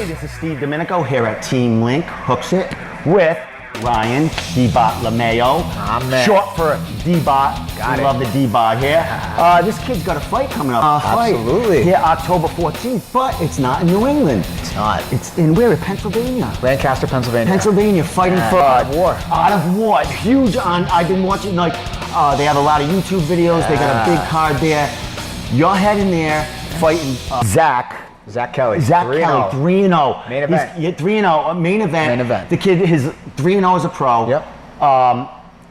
this is Steve Domenico here at Team Link Hooksett with Ryan Dibartolomeo, short for Dibart. We love the Dibart here. This kid's got a fight coming up. Absolutely. Here, October 14th, but it's not in New England. It's not. It's in where? Pennsylvania. Lancaster, Pennsylvania. Pennsylvania, fighting for war. Out of war. Huge on. I've been watching, like, they have a lot of YouTube videos. They got a big card there. You're heading there, fighting Zach Kelly. Zach Kelly, 3-0. Main event. 3-0, main event. Main event. The kid is 3-0 as a pro. Yep.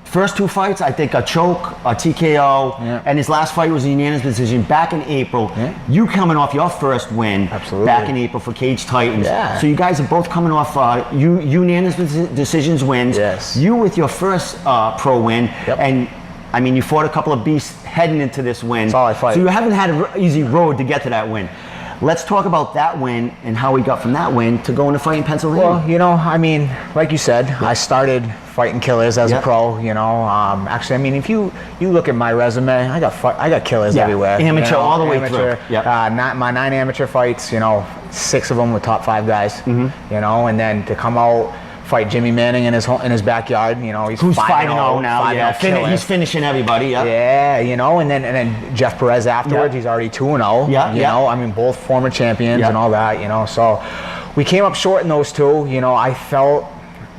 First two fights, I think a choke, a TKO, and his last fight was a unanimous decision back in April. You coming off your first win back in April for Cage Titans. So you guys are both coming off unanimous decisions wins. Yes. You with your first pro win, and I mean, you fought a couple of beasts heading into this win. That's all I fight. So you haven't had an easy road to get to that win. Let's talk about that win and how we got from that win to going to fight in Pennsylvania. Well, you know, I mean, like you said, I started fighting killers as a pro. You know, actually, I mean, if you look at my resume, I got killers everywhere. Amateur, you know, all the way through. My 9 amateur fights, you know, 6 of them were top 5 guys. You know, and then to come out, fight Jimmy Manning in his backyard. You know, he's 5-0 now. He's finishing everybody. Yeah, you know, and then Jeff Perez afterwards. He's already 2-0. You know, I mean, both former champions and all that. You know, so we came up short in those two. You know, I felt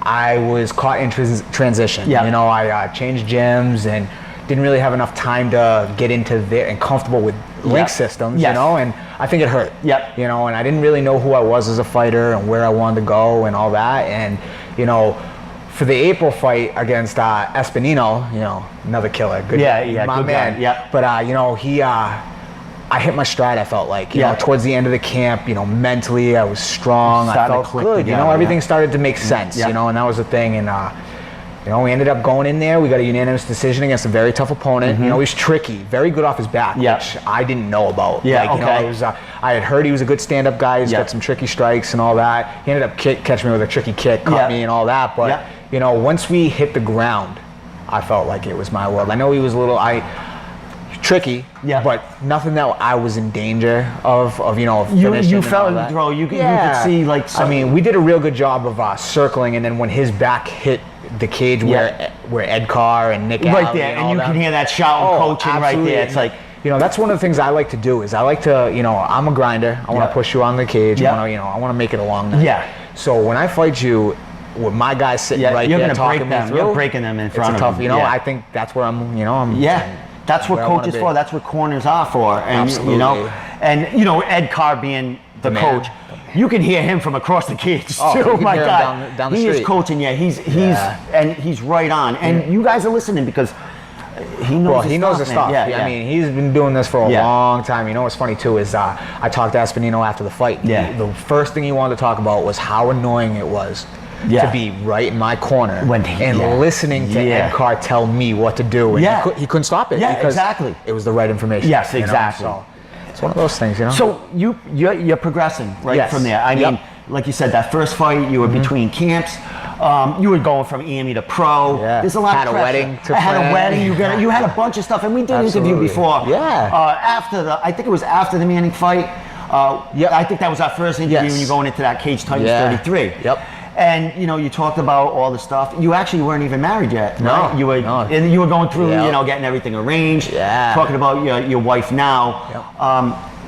I was caught in transition. You know, I changed gyms and didn't really have enough time to get into there and comfortable with Link systems. You know, and I think it hurt. You know, and I didn't really know who I was as a fighter and where I wanted to go and all that. And you know, for the April fight against Espinino, you know, another killer. Good, my man. But you know, I hit my stride. I felt like, you know, towards the end of the camp, you know, mentally I was strong. I felt good. You know, everything started to make sense. You know, and that was the thing. And you know, we ended up going in there. We got a unanimous decision against a very tough opponent. You know, he was tricky, very good off his back, which I didn't know about. You know, it was, I had heard he was a good stand-up guy. He's got some tricky strikes and all that. He ended up catching me with a tricky kick, caught me and all that. But you know, once we hit the ground, I felt like it was my world. I know he was a little tricky, but nothing that I was in danger of you know, finishing. You felt it, bro. You could see, like, I mean, we did a real good job of circling, and then when his back hit the cage where Ed Carr and Nick right there, and you can hear that shouting, coaching right there. It's like, you know, that's one of the things I like to do. Is I like to, you know, I'm a grinder. I want to push you on the cage. I want to, you know, I want to make it a long night. So when I fight you, with my guys sitting right there talking me through, you're breaking them in front of them. You know, I think that's where I'm. You know, that's what coaches for. That's what corners are for. And you know, Ed Carr being the coach. You can hear him from across the cage too. My God, down the street. He is coaching. He's right on. And you guys are listening because he knows. He knows his stuff. I mean, he's been doing this for a long time. You know what's funny too is I talked to Espinino after the fight. The first thing he wanted to talk about was how annoying it was to be right in my corner and listening to Ed Carr tell me what to do. And he couldn't stop it because it was the right information. Yes, exactly. You know? So it's one of those things, you know. So you're progressing from there. I mean, like you said, that first fight you were between camps. You were going from EME to pro. There's a lot of pressure. I had a wedding. You had a bunch of stuff, and we did an interview before. I think it was after the Manning fight. I think that was our first interview when you're going into that Cage Titans 33. And you know, you talked about all the stuff. You actually weren't even married yet. Right? You were, and you were going through, you know, getting everything arranged. Talking about your wife now,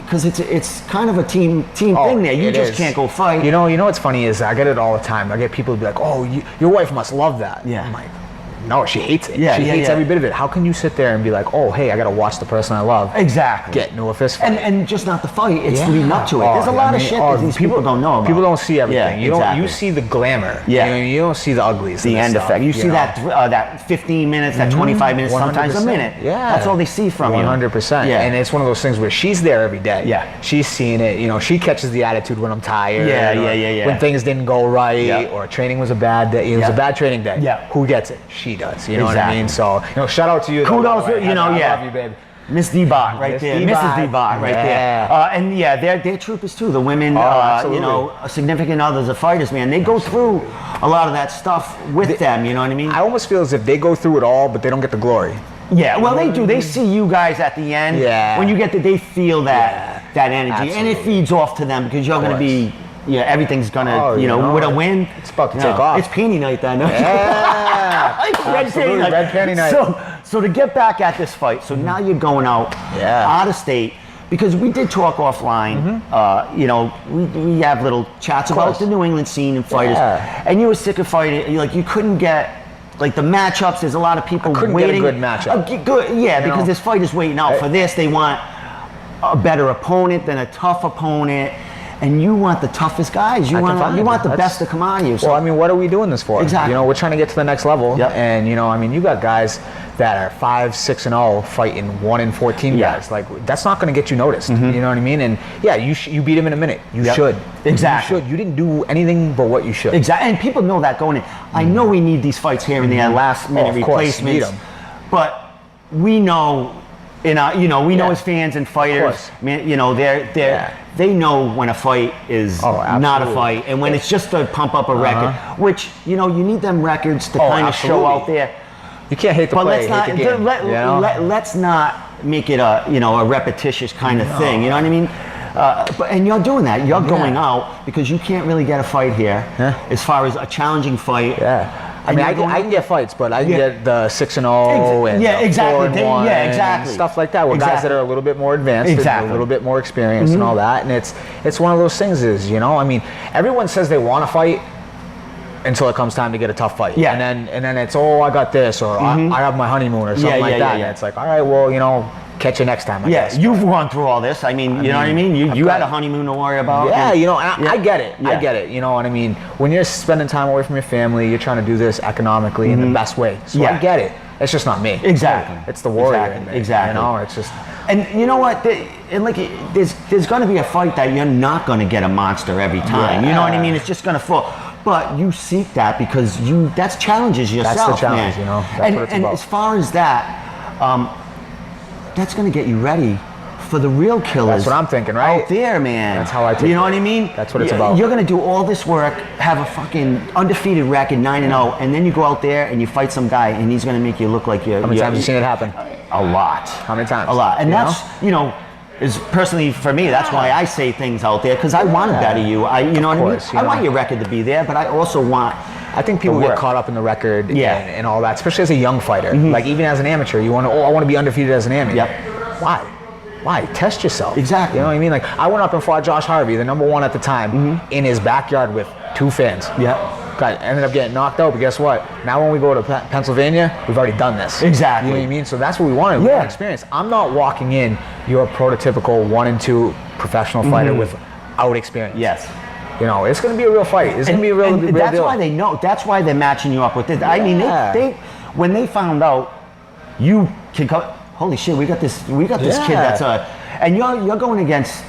because it's kind of a team thing there. You just can't go fight. You know what's funny is I get it all the time. I get people to be like, "Oh, your wife must love that." I'm like, no, she hates it. She hates every bit of it. How can you sit there and be like, oh, hey, I got to watch the person I love get into a fist fight? And just not the fight, it's leading up to it. There's a lot of shit that these people don't know about. People don't see everything. You see the glamour. You don't see the uglies. The end effect. You see that 15 minutes, that 25 minutes, sometimes a minute. That's all they see from you. 100%. And it's one of those things where she's there every day. She's seeing it. You know, she catches the attitude when I'm tired. When things didn't go right or training was a bad day. It was a bad training day. Who gets it? She does. You know what I mean? So, you know, shout out to you. Kudos, you know, I love you, babe. Miss Dibart right there. Mrs. Dibart right there. And they're troopers too. The women, you know, significant others of fighters, man. They go through a lot of that stuff with them, you know what I mean? I almost feel as if they go through it all, but they don't get the glory. Yeah, well, they do. They see you guys at the end. When you get they feel that energy. And it feeds off to them because you're going to be everything's gonna, with a win, it's about to take off. It's panty night then. Yeah, red panty night. So to get back at this fight, so now you're going out of state. Because we did talk offline, we have little chats about the New England scene and fighters, and you were sick of fighting. Like you couldn't get the matchups. There's a lot of people waiting. Get a good matchup. Because there's fighters waiting out for this. They want a better opponent than a tough opponent, and you want the toughest guys. You want the best to come out of you. So, well, I mean, what are we doing this for? Exactly. We're trying to get to the next level, and you got guys that are 5, 6-0 fighting 1-14 guys. Like that's not going to get you noticed. You know what I mean? And you beat him in a minute. You should. Exactly. You didn't do anything but what you should. Exactly. And people know that going in. I know we need these fights here and there, last minute replacements. But we know we know as fans and fighters, man, they know when a fight is not a fight, and when it's just to pump up a record, which you need them records to kind of show out there. You can't hate the play, hate the game. Let's not make it a repetitious kind of thing. You know what I mean? And you're doing that. You're going out because you can't really get a fight here as far as a challenging fight. I mean, I can get fights, but I can get the 6-0 and exactly. 4-1 exactly. and stuff like that. With guys that are a little bit more advanced, a little bit more experienced, and all that. And it's one of those things. I mean, everyone says they want to fight until it comes time to get a tough fight. And then it's I got this, or I have my honeymoon, or something like that. And it's like, all right, well, catch you next time. I guess. You've gone through all this. I mean, you know what I mean? You had a honeymoon to worry about. I get it. I get it. You know what I mean? When you're spending time away from your family, you're trying to do this economically in the best way. So I get it. It's just not me. Exactly. It's the warrior in me. Exactly. It's just. And you know what? There's going to be a fight that you're not going to get a monster every time. You know what I mean? It's just going to fall. But you seek that because that's challenges yourself. That's the challenge, man. That's what it's and about. as far as that, that's going to get you ready for the real killers. That's what I'm thinking, right? Out there, man. That's how I take it. You know what I mean? That's what it's about. You're going to do all this work, have a fucking undefeated record, 9-0, and then you go out there and you fight some guy and he's going to make you look like you're... How many times have you seen it happen? A lot. How many times? A lot. And that's, is personally for me, that's why I say things out there, because I want to better you. You know what I mean? I want your record to be there, but I also want... I think people get caught up in the record and all that, especially as a young fighter. Like even as an amateur, you want to, I want to be undefeated as an amateur. Why? Test yourself. Exactly. You know what I mean? Like I went up and fought Josh Harvey, the #1 at the time, in his backyard with 2 fans. Ended up getting knocked out, but guess what? Now when we go to Pennsylvania, we've already done this. Exactly. You know what I mean? So that's what we wanted. We want experience. I'm not walking in your prototypical 1-2 professional fighter without experience. Yes. It's going to be a real fight. It's going to be a real that's deal. why they know. That's why they're matching you up with this. I mean, they when they found out you can come, holy shit, we got this kid that's and you're going against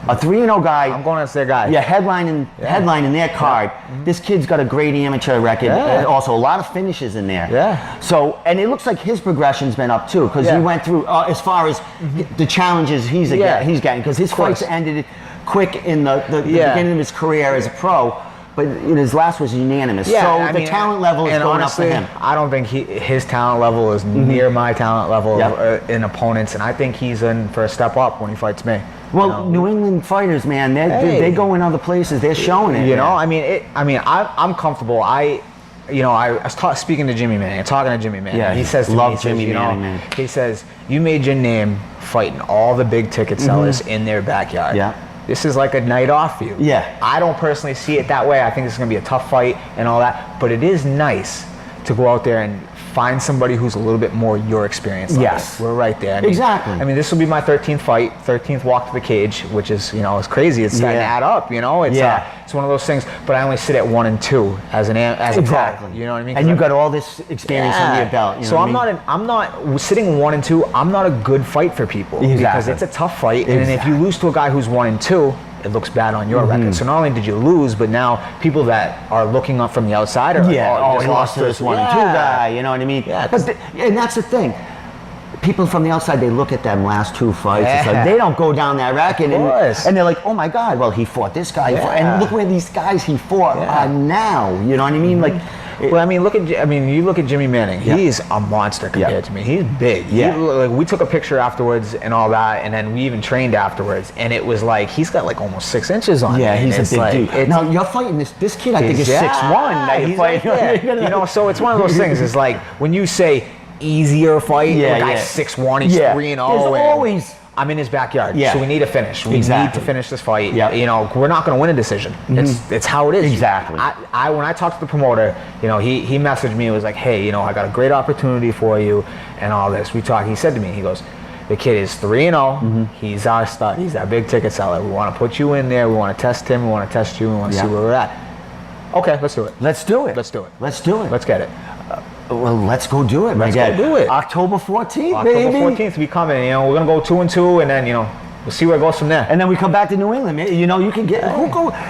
a 3-0 guy. I'm going against their guy. Headlining their card. This kid's got a great amateur record. Also, a lot of finishes in there. So, and it looks like his progression's been up too, because he went through as far as the challenges he's getting, because his fights ended quick in the beginning of his career as a pro. But his last was unanimous. So the talent level is going up for him. I don't think his talent level is near my talent level in opponents, and I think he's in for a step up when he fights me. Well, New England fighters, man, they go in other places. They're showing it. I'm comfortable. I was speaking to Jimmy Manning, talking to Jimmy Manning. He says to me, Jimmy Manning, man. He says, you made your name fighting all the big ticket sellers in their backyard. This is like a night off for you. I don't personally see it that way. I think it's going to be a tough fight and all that. But it is nice to go out there and find somebody who's a little bit more your experience level. We're right there. Exactly. I mean, this will be my 13th fight, 13th walk to the cage, which is, it's crazy. It's starting to add up, It's one of those things. But I only sit at 1 and 2 as a pro. You know what I mean? And you've got all this experience under your belt. So I'm not sitting 1 and 2. I'm not a good fight for people because it's a tough fight. And if you lose to a guy who's 1 and 2, it looks bad on your record. So not only did you lose, but now people that are looking up from the outside are he lost to this 1 and 2 guy. You know what I mean? And that's the thing. People from the outside, they look at them last 2 fights. It's like they don't go down that record, and they're like, oh my God, well, he fought this guy, and look where these guys he fought are now. You know what I mean? Like, Well, I mean, you look at Jimmy Manning. He's a monster compared to me. He's big. Yeah. Like, we took a picture afterwards and all that, and then we even trained afterwards, and it was like he's got like almost 6 inches on him. Yeah, he's a big dude. Now you're fighting this kid. I think is 6'1". He's like, you know, so it's one of those things. It's like when you say easier fight, the guy's 6'1", he's 3-0. There's always. I'm in his backyard, so we need a finish. We need to finish this fight. You know, we're not going to win a decision. It's how it is. Exactly. When I talked to the promoter, you know, he messaged me. It was like, hey, you know, I got a great opportunity for you, and all this. We talked. He said to me, he goes, the kid is 3-0. He's our stud. He's our big ticket seller. We want to put you in there. We want to test him. We want to test you. We want to see where we're at. Okay, let's do it. Let's do it. Let's do it. Let's do it. Let's get it. Well, let's go do it. Let's go do it. October 14th, October baby. 14th, we coming. You know, we're gonna go 2-2, and then, you know, we'll see where it goes from there. And then we come back to New England. You know, you can get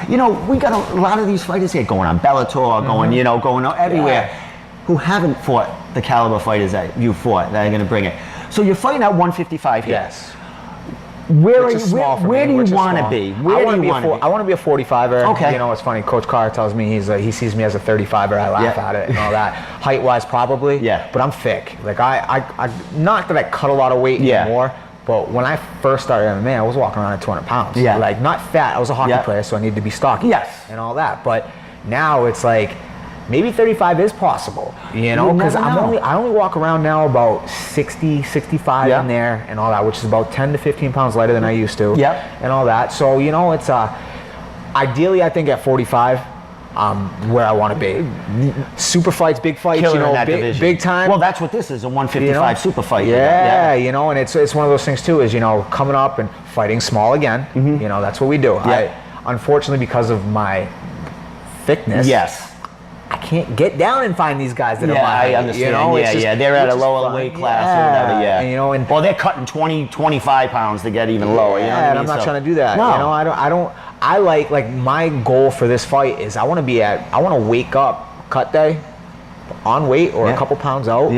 you know, we got a lot of these fighters here going on Bellator, going, you know, going everywhere, who haven't fought the caliber fighters that you fought that are going to bring it. So you're fighting at 155 here. Yes. Where do you want to be? Where do you want to be? I want to be a 45er. Okay. You know, it's funny. Coach Carr tells me he sees me as a 35er. I laugh at it and all that. Height-wise, probably. Yeah. But I'm thick. Like I not that I cut a lot of weight anymore. But when I first started MMA, I was walking around at 200 pounds. Yeah. Like not fat. I was a hockey player, so I needed to be stocky. Yes. And all that. But now it's like, maybe 35 is possible, you know, because I only walk around now about 60, 65 in there and all that, which is about 10 to 15 pounds lighter than I used to. And all that. So, you know, it's ideally I think at 45, where I want to be. Super fights, big fights, Killer, you know, in that division. Big time. Well, that's what this is, a 155 you know? super fight. Yeah, you know, and it's one of those things too, is, you know, coming up and fighting small again. You know, that's what we do. Unfortunately, because of my thickness. I can't get down and find these guys that are my height. I understand. You know, They're at a lower weight class or whatever. And, you know, well, they're cutting 20, 25 pounds to get even lower. You know what I mean? And I'm not trying to do that. No. You know, I like my goal for this fight is I want to wake up cut day on weight or a couple pounds out.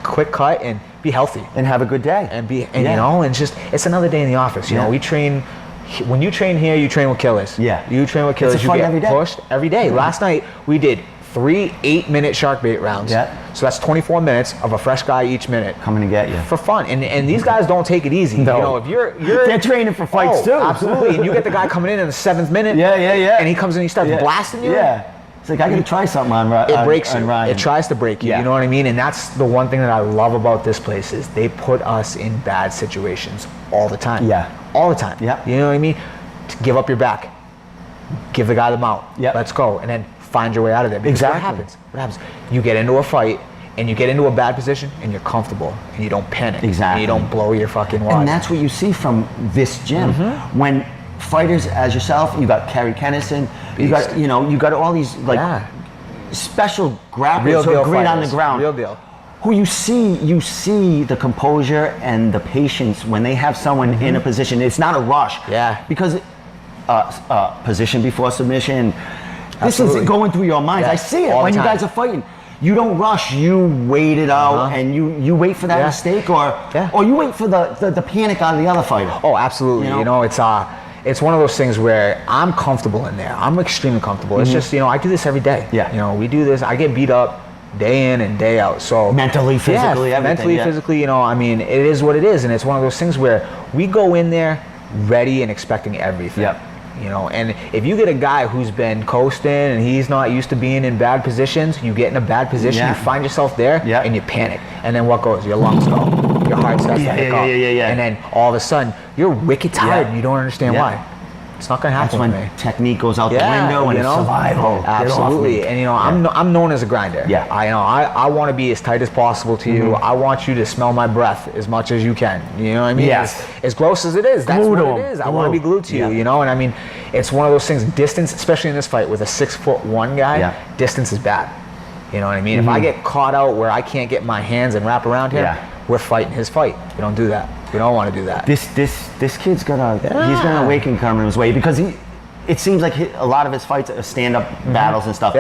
Quick cut and be healthy and have a good day and you know, and just it's another day in the office. You know, we train. When you train here, you train with killers. You train with killers. You get pushed every day. Last night we did 3 8-minute shark bait rounds. So that's 24 minutes of a fresh guy each minute coming to get you for fun. And these guys don't take it easy. No. You know, if you're they're training for fights too. Absolutely. And you get the guy coming in the 7th minute. And he comes in and he starts blasting you. It's like I gotta try something on It breaks you. Ryan. It tries to break you. You know what I mean? And that's the one thing that I love about this place is they put us in bad situations all the time. All the time. You know what I mean? To give up your back. Give the guy the mount. Let's go. And then find your way out of there. Because what happens? You get into a fight and you get into a bad position and you're comfortable and you don't panic. And you don't blow your fucking wad. And that's what you see from this gym. When fighters as yourself, you got Kerry Kennison, you got all these special grapplers who are great on the ground. Real deal. Who you see the composure and the patience when they have someone in a position. It's not a rush. Because position before submission. This is going through your minds. I see it when you guys are fighting. You don't rush. You wait it out, and you wait for that mistake, or you wait for the panic out of the other fighter. Oh, absolutely. You know, it's one of those things where I'm comfortable in there. I'm extremely comfortable. It's just, you know, I do this every day. You know, we do this. I get beat up day in and day out. So mentally, physically, everything. Mentally, physically, you know, I mean, it is what it is, and it's one of those things where we go in there ready and expecting everything. You know, and if you get a guy who's been coasting and he's not used to being in bad positions, you get in a bad position, you find yourself there, and you panic. And then what goes? Your lungs go, your heart starts to hiccup, and then all of a sudden you're wicked tired and you don't understand why. It's not going to happen That's with when me. technique goes out the window and it's survival. Absolutely. And, you know, I'm known as a grinder. I want to be as tight as possible to you. I want you to smell my breath as much as you can. You know what I mean? As gross as it is, that's what it is. I want to be glued to you, you know? And I mean, it's one of those things, distance, especially in this fight with a 6'1" guy, distance is bad. You know what I mean? If I get caught out where I can't get my hands and wrap around him, we're fighting his fight. We don't do that. We don't want to do that. This kid's gonna he's gonna awaken coming his way because it seems like a lot of his fights are stand-up battles and stuff.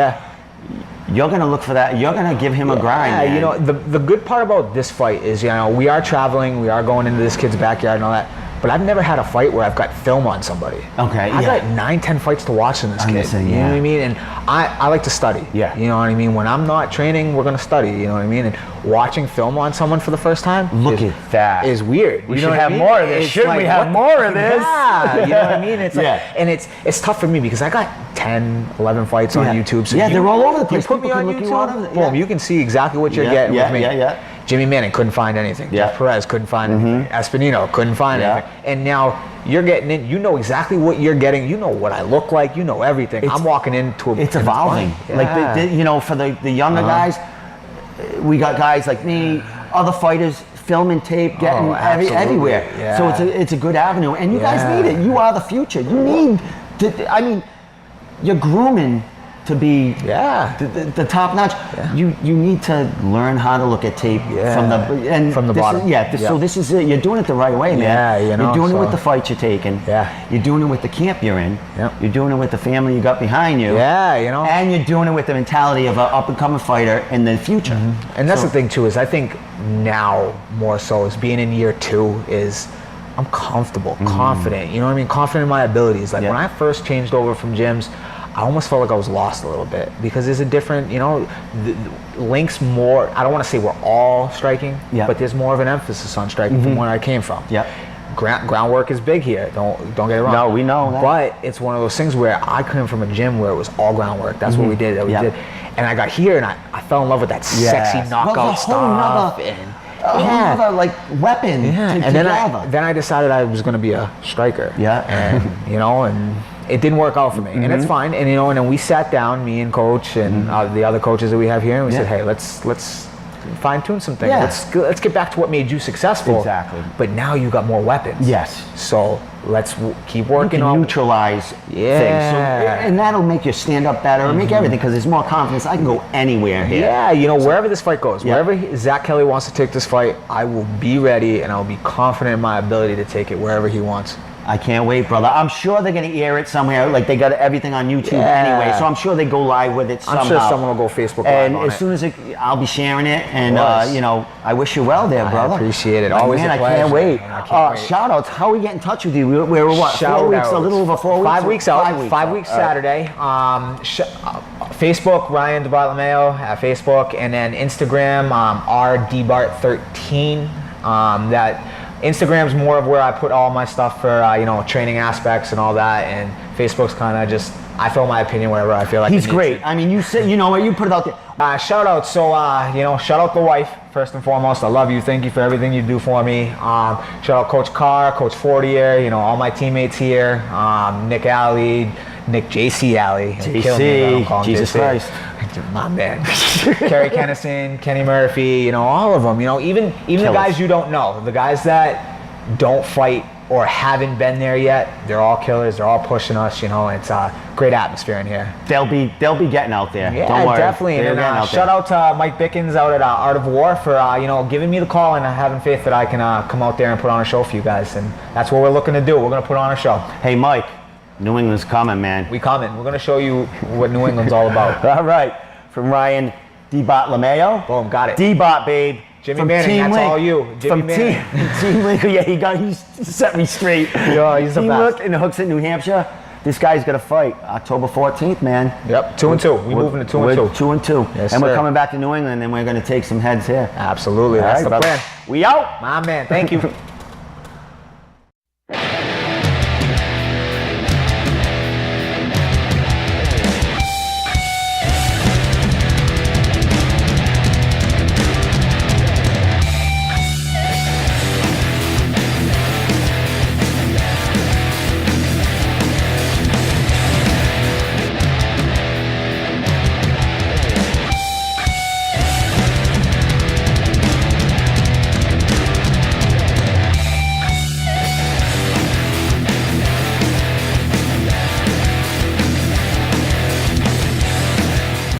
You're gonna look for that. You're gonna give him a grind. Man. You know, the good part about this fight is, you know, we are traveling, we are going into this kid's backyard and all that. but I've never had a fight where I've got film on somebody. Okay, I got 9-10 fights to watch in this kid. You know what I mean? And I like to study. Yeah. You know what I mean? When I'm not training, we're gonna study. You know what I mean? And watching film on someone for the first time, look at that, is weird. We should have more of this. Shouldn't we have more of this? Yeah. You know what I mean? It's like, and it's tough for me because I got 10, 11 fights on YouTube. So they're all over the place. You put me on YouTube, boom, you can see exactly what you're getting with me. Jimmy Manning couldn't find anything. Jeff Perez couldn't find anything. Espinino couldn't find anything. And now you're getting in. You know exactly what you're getting. You know what I look like. You know everything. I'm walking into a. It's evolving. Like you know, for the younger guys, we got guys like me, other fighters, film and tape, getting everywhere. So it's a good avenue, and you guys need it. You are the future. You need to. I mean, you're grooming to be the top notch. You need to learn how to look at tape from the bottom. So this is it. You're doing it the right way, man. You're doing it with the fights you're taking. You're doing it with the camp you're in. You're doing it with the family you got behind you. And you're doing it with the mentality of an up and coming fighter in the future. And that's the thing too, is I think now more so is being in year 2 is I'm comfortable, confident. You know what I mean? Confident in my abilities. Like when I first changed over from gyms, I almost felt like I was lost a little bit because there's a different, you know, Link's more, I don't want to say we're all striking, but there's more of an emphasis on striking from where I came from. Groundwork is big here, don't get it wrong. No, we know that. But it's one of those things where I came from a gym where it was all groundwork. That's what we did, And I got here and I fell in love with that sexy knockout stuff. Another like weapon. And then I decided I was going to be a striker. And you know, and it didn't work out for me, and it's fine. And you know, and then we sat down, me and coach and the other coaches that we have here, and we said, hey, let's fine tune some things. Let's get back to what made you successful. Exactly. But now you got more weapons. So let's keep working on neutralize things. So, and that'll make you stand up better, make everything, because there's more confidence. I can go anywhere here. You know, wherever this fight goes, wherever Zach Kelly wants to take this fight, I will be ready and I'll be confident in my ability to take it wherever he wants. I can't wait, brother. I'm sure they're going to air it somewhere. Like, they got everything on YouTube anyway, so I'm sure they go live with it somehow. I'm sure someone will go Facebook Live and as soon as I'll be sharing it, and you know, I wish you well there, brother. I appreciate it. Always a pleasure. I can't wait. Shout outs. How we get in touch with you? We're what? 4 weeks? A little over 4 weeks. 5 weeks out. 5 weeks Saturday. Facebook, Ryan Dibartolomeo at Facebook, and then Instagram, Dibart13. That. Instagram's more of where I put all my stuff for you know, training aspects and all that, and Facebook's kind of just I throw my opinion wherever I feel like. He's great. I mean, you said, you know what, you put it out there. Shout out, so you know, shout out the wife first and foremost. I love you. Thank you for everything you do for me. Shout out Coach Carr, Coach Fortier, you know, all my teammates here. Nick Alley, JC Alley, JC, Jesus Christ, my man. Kerry Kennison, Kenny Murphy, you know, all of them. You know, even the guys you don't know, the guys that don't fight or haven't been there yet, they're all killers. They're all pushing us. You know, it's a great atmosphere in here. They'll be getting out there. Yeah, don't worry. Definitely. And shout out to Mike Bickens out at Art of War for you know, giving me the call and having faith that I can come out there and put on a show for you guys. And that's what we're looking to do. We're gonna put on a show. Hey, Mike. New England's coming, man. We coming. We're going to show you what New England's all about. All right. From Ryan Dibartolomeo. Boom, got it. Dibart, babe. Jimmy Manning, that's all you. Jimmy Manning. Team Link. Yeah, he set me straight. Yo, he's the best. Team Link in Hooksett, New Hampshire. This guy's got to fight October 14th, man. Yep, 2-2. We're moving to 2-2. 2-2. Yes, and sir. we're coming back to New England, and we're going to take some heads here. Absolutely. That's the plan. We out. My man, thank you.